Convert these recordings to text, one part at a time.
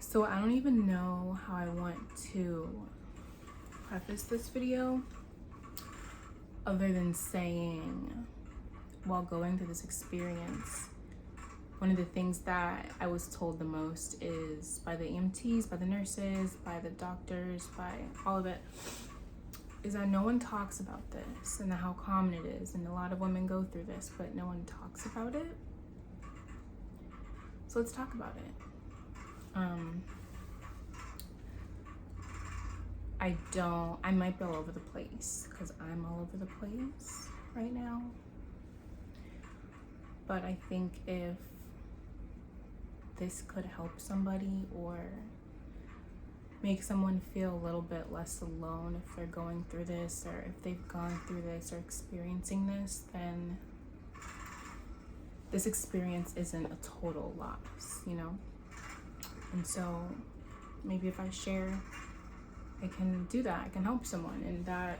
So I don't even know how I want to preface this video other than saying, while going through this experience, one of the things that I was told the most is by the EMTs, by the nurses, by the doctors, by all of it, is that no one talks about this and how common it is. And a lot of women go through this, but no one talks about it. So let's talk about it. I might be all over the place because I'm all over the place right now. But I think if this could help somebody or make someone feel a little bit less alone if they're going through this, or if they've gone through this or experiencing this, then this experience isn't a total loss, you know? And so maybe if I share, I can do that. I can help someone, and that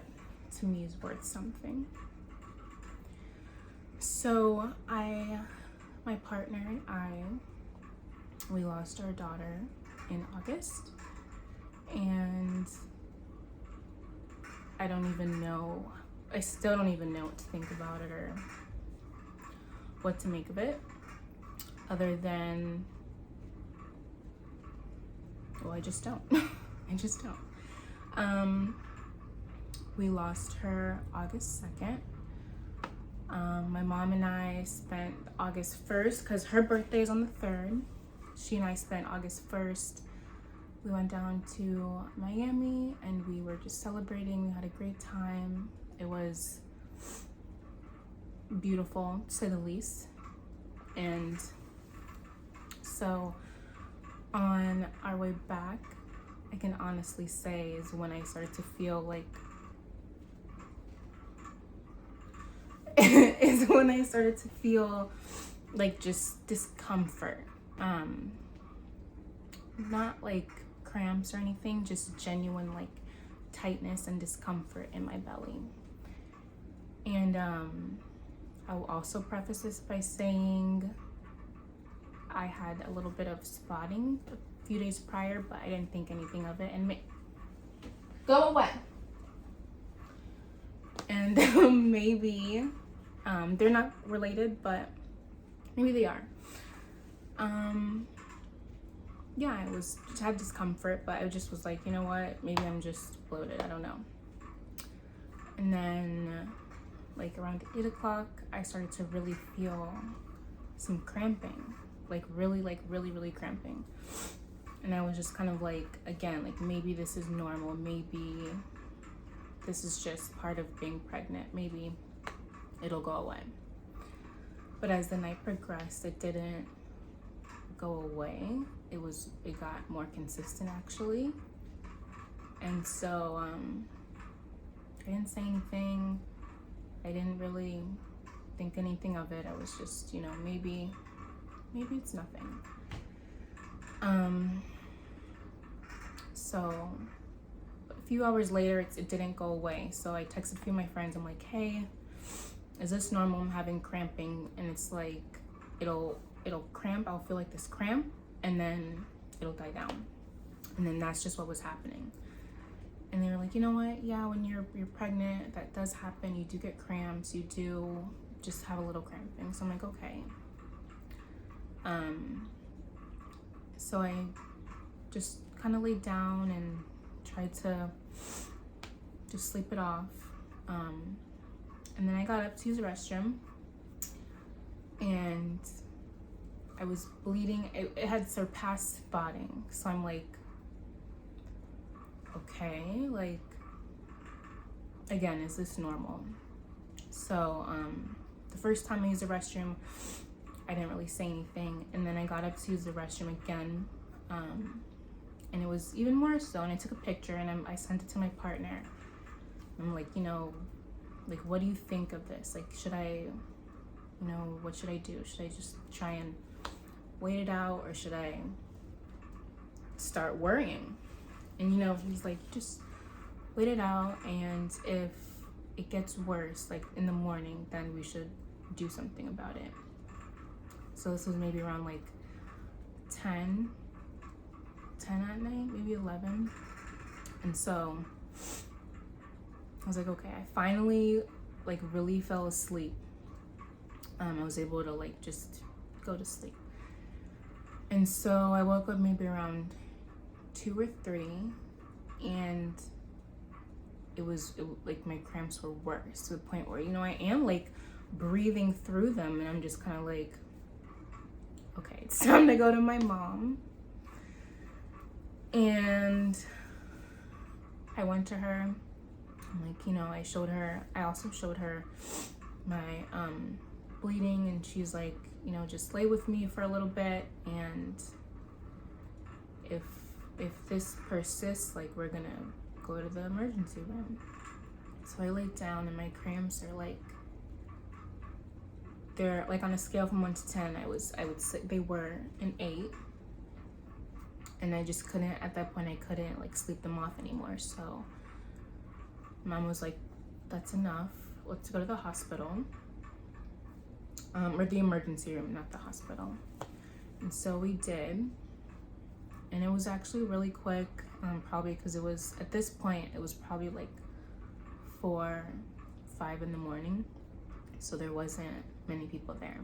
to me is worth something. So my partner and I, we lost our daughter in August, and I still don't even know what to think about it or what to make of it, other than, well, I just don't. I just don't. We lost her August 2nd. My mom and I spent August 1st, because her birthday is on the 3rd. She and I spent August 1st. We went down to Miami and we were just celebrating. We had a great time. It was beautiful, to say the least. And so on our way back, I can honestly say is when I started to feel like just discomfort. Not like cramps or anything, just genuine like tightness and discomfort in my belly. And I will also preface this by saying I had a little bit of spotting a few days prior, but I didn't think anything of it. And go away. And maybe they're not related, but maybe they are. Yeah, I just had discomfort, but I just was like, you know what? Maybe I'm just bloated. I don't know. And then, like around 8 o'clock, I started to really feel some cramping, like really cramping. And I was just kind of like, again, like maybe this is normal. Maybe this is just part of being pregnant. Maybe it'll go away. But as the night progressed, it didn't go away. It got more consistent actually. And so I didn't say anything. I didn't really think anything of it. I was just, you know, maybe it's nothing. So a few hours later, it didn't go away. So I texted a few of my friends. I'm like, hey, is this normal? I'm having cramping, and it's like it'll cramp. I'll feel like this cramp, and then it'll die down. And then that's just what was happening. And they were like, you know what? Yeah, when you're pregnant, that does happen. You do get cramps. You do just have a little cramping. So I'm like, okay. So I just kind of laid down and tried to just sleep it off. And then I got up to use the restroom, and I was bleeding. It had surpassed spotting. So I'm like, okay, like, again, is this normal? So the first time I used the restroom, I didn't really say anything. And then I got up to use the restroom again. And it was even more so. And I took a picture and I sent it to my partner. I'm like, you know, like, what do you think of this? Like, should I, you know, what should I do? Should I just try and wait it out, or should I start worrying? And, you know, he's like, just wait it out. And if it gets worse, like in the morning, then we should do something about it. So this was maybe around like 10 10 at night, maybe 11. And so I was like, okay, I finally like really fell asleep. I was able to like just go to sleep. And so I woke up maybe around 2 or 3, and like my cramps were worse, to the point where, you know, I am like breathing through them, and I'm just kind of like, okay, it's time to go to my mom. And I went to her. I'm like, you know, I also showed her my bleeding, and she's like, you know, just lay with me for a little bit, and if this persists, like, we're gonna go to the emergency room. So I laid down, and my cramps are like, they're like, on a scale from 1 to 10, I would say they were an 8. And I just couldn't, at that point, I couldn't like sleep them off anymore. So mom was like, that's enough, let's go to the hospital, or the emergency room, not the hospital. And so we did, and it was actually really quick, probably because it was, at this point, it was probably like 4, 5 in the morning, so there wasn't many people there.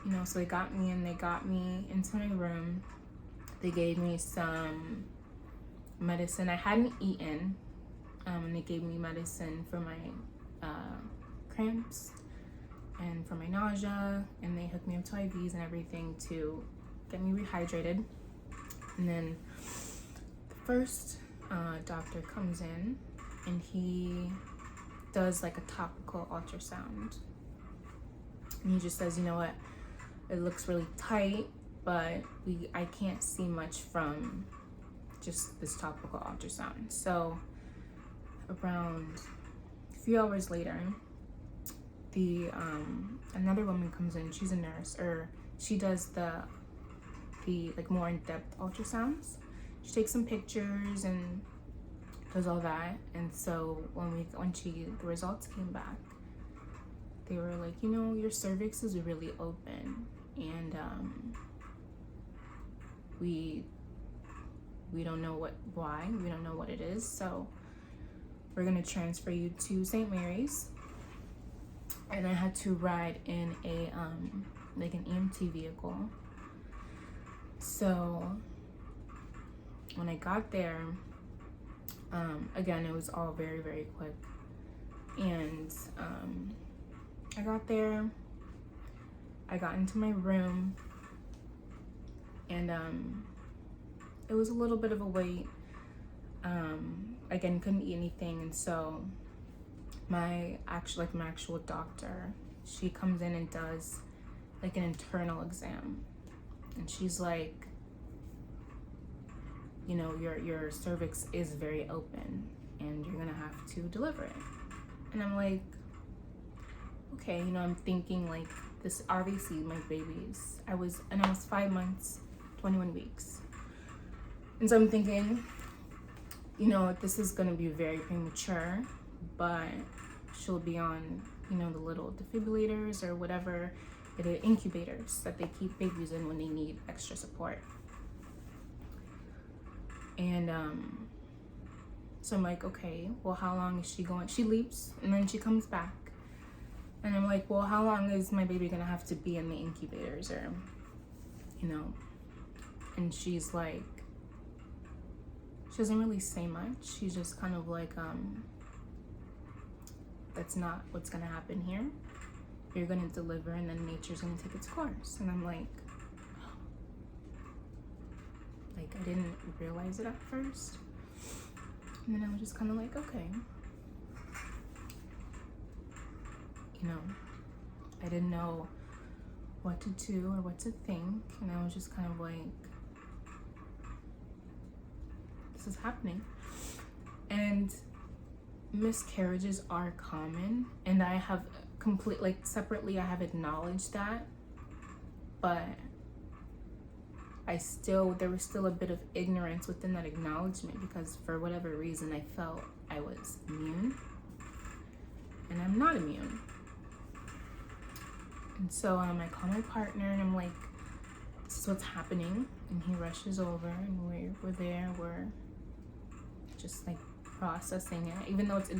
You know, so they got me into my room. They gave me some medicine I hadn't eaten, and they gave me medicine for my cramps and for my nausea, and they hooked me up to IVs and everything to get me rehydrated. And then the first doctor comes in, and he does like a topical ultrasound, and he just says, you know what, it looks really tight, but I can't see much from just this topical ultrasound. So around a few hours later, the another woman comes in. She's a nurse, or she does the like more in-depth ultrasounds. She takes some pictures and does all that. And so when the results came back, they were like, you know, your cervix is really open, and we don't know why. We don't know what it is. So we're gonna transfer you to St. Mary's. And I had to ride in a like an EMT vehicle. So when I got there, again, it was all very, very quick. And I got there, I got into my room, and it was a little bit of a wait. Again, couldn't eat anything, and so my actual doctor, she comes in and does like an internal exam, and she's like, you know, your cervix is very open, and you're gonna have to deliver it. And I'm like, okay, you know, I'm thinking like, this obviously my baby's, I was 5 months, 21 weeks. And so I'm thinking, you know, this is gonna be very premature, but she'll be on, you know, the little defibrillators or whatever, the incubators that they keep babies in when they need extra support. And so I'm like, okay, well, how long is she going? She leaves, and then she comes back. And I'm like, well, how long is my baby gonna have to be in the incubators, or, you know? And she's like, she doesn't really say much. She's just kind of like, that's not what's gonna happen here. You're gonna deliver, and then nature's gonna take its course. And I'm like, I didn't realize it at first. And then I was just kind of like, okay. You know, I didn't know what to do or what to think. And I was just kind of like, this is happening. And miscarriages are common. And I have separately, I have acknowledged that. But there was still a bit of ignorance within that acknowledgement, because for whatever reason I felt I was immune, and I'm not immune. And so I call my partner, and I'm like, this is what's happening. And he rushes over, and we're there, we're just like processing it, even though it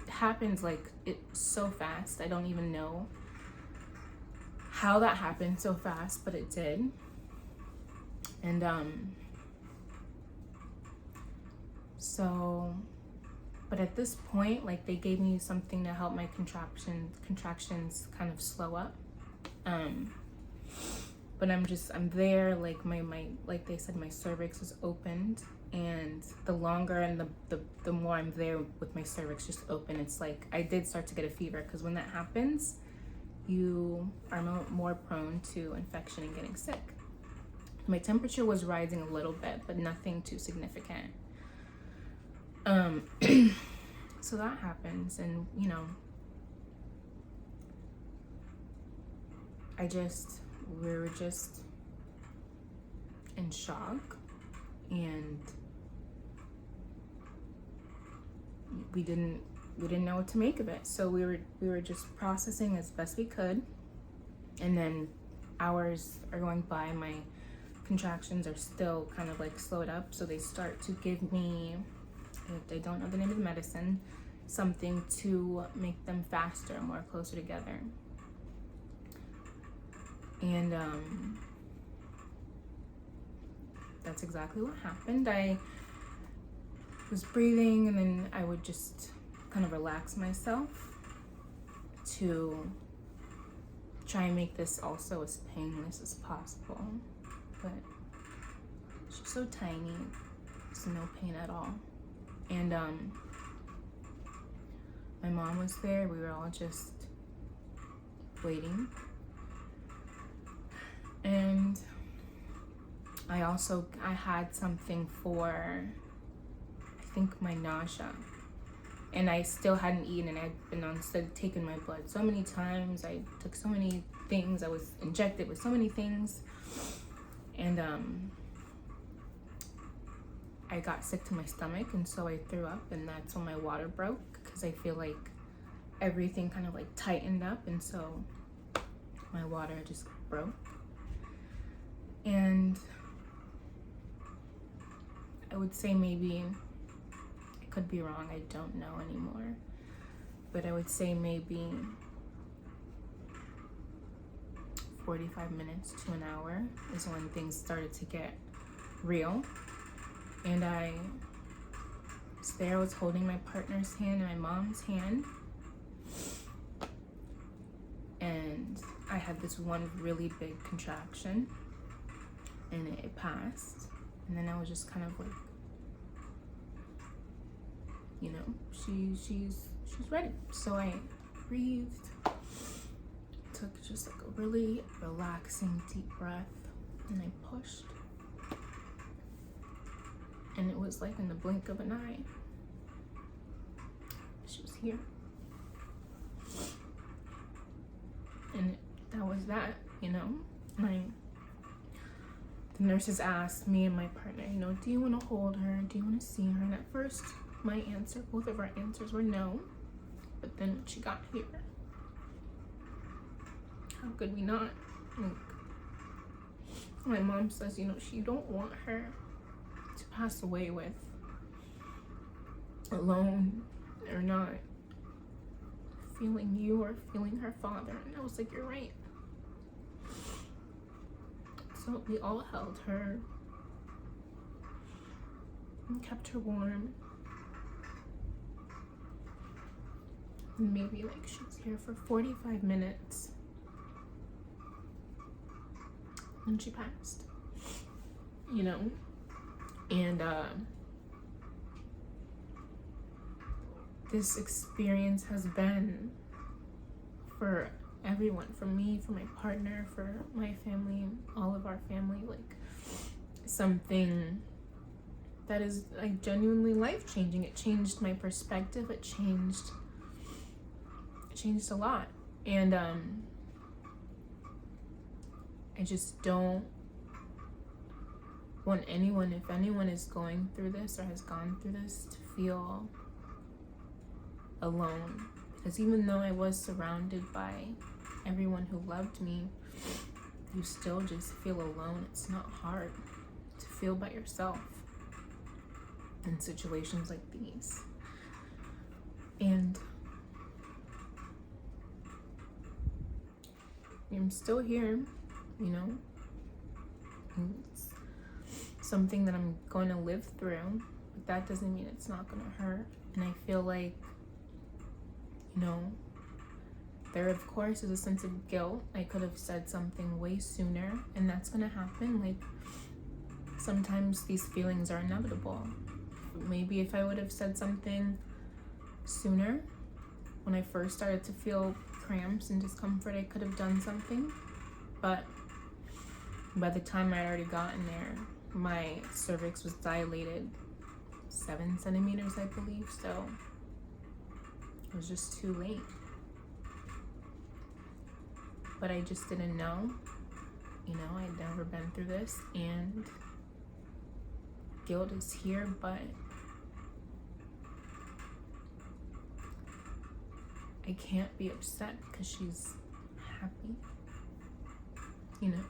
happens like it's so fast. I don't even know how that happened so fast, but it did. And so, but at this point, like, they gave me something to help my contractions kind of slow up. But I'm there, like my like they said, my cervix is opened, and the longer and the more I'm there with my cervix just open, it's like I did start to get a fever, because when that happens, you are more prone to infection and getting sick. My temperature was rising a little bit, but nothing too significant. So that happens, and you know, we were just in shock, and we didn't know what to make of it. So we were just processing as best we could, and then hours are going by. My contractions are still kind of like slowed up, so they start to give me, if I don't know the name of the medicine, something to make them faster, more closer together. And that's exactly what happened. I was breathing, and then I would just kind of relax myself to try and make this also as painless as possible. But she's so tiny, it's no pain at all. And my mom was there. We were all just waiting. And I had something for, I think, my nausea. And I still hadn't eaten, and I'd been taking my blood so many times. I took so many things. I was injected with so many things. And I got sick to my stomach, and so I threw up, and that's when my water broke, because I feel like everything kind of like tightened up, and so my water just broke. And I would say, maybe, I could be wrong, I don't know anymore, but I would say maybe 45 minutes to an hour is when things started to get real. And I was there, I was holding my partner's hand and my mom's hand, and I had this one really big contraction, and it passed. And then I was just kind of like, you know, she's ready. So I breathed, took just like a really relaxing deep breath, and I pushed. And it was like in the blink of an eye, she was here. And that was that, you know. The nurses asked me and my partner, you know, do you want to hold her? Do you want to see her? And at first, both of our answers were no. But then when she got here, how could we not? Like, my mom says, you know, she don't want her to pass away with, alone, or not feeling you or feeling her father. And I was like, you're right. So we all held her and kept her warm. And maybe like she was here for 45 minutes, and she passed, you know. And this experience has been, for everyone, for me, for my partner, for my family, all of our family, like something that is like genuinely life-changing. It changed my perspective. It changed a lot. And I just don't want anyone, if anyone is going through this or has gone through this, to feel alone. Because even though I was surrounded by everyone who loved me, you still just feel alone. It's not hard to feel by yourself in situations like these. And I'm still here, you know. It's something that I'm going to live through, but that doesn't mean it's not going to hurt. And I feel like, you know, there of course is a sense of guilt. I could have said something way sooner, and that's going to happen. Like, sometimes these feelings are inevitable. Maybe if I would have said something sooner, when I first started to feel cramps and discomfort, I could have done something. But by the time I'd already gotten there, my cervix was dilated 7 centimeters, I believe. So it was just too late. But I just didn't know. You know, I'd never been through this, and guilt is here, but I can't be upset because she's happy, you know.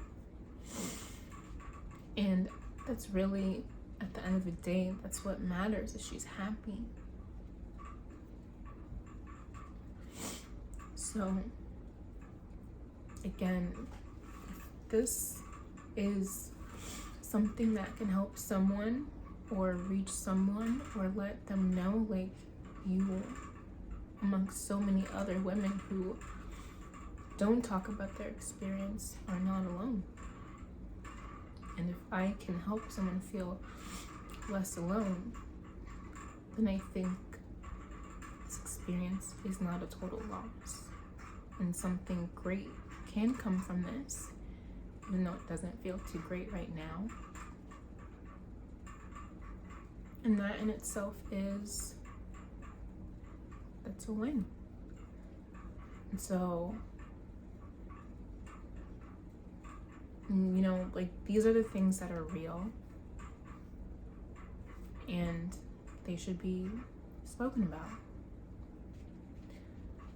And that's really, at the end of the day, that's what matters, is she's happy. So again, if this is something that can help someone or reach someone or let them know, like, you, amongst so many other women who don't talk about their experience, are not alone. And if I can help someone feel less alone, then I think this experience is not a total loss. And something great can come from this, even though it doesn't feel too great right now. And that in itself is, that's a win. And so, you know, like, these are the things that are real, and they should be spoken about.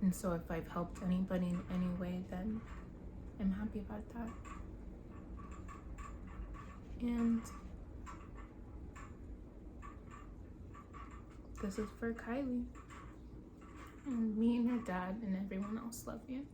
And so if I've helped anybody in any way, then I'm happy about that. And this is for Kylie. And me and her dad and everyone else love you.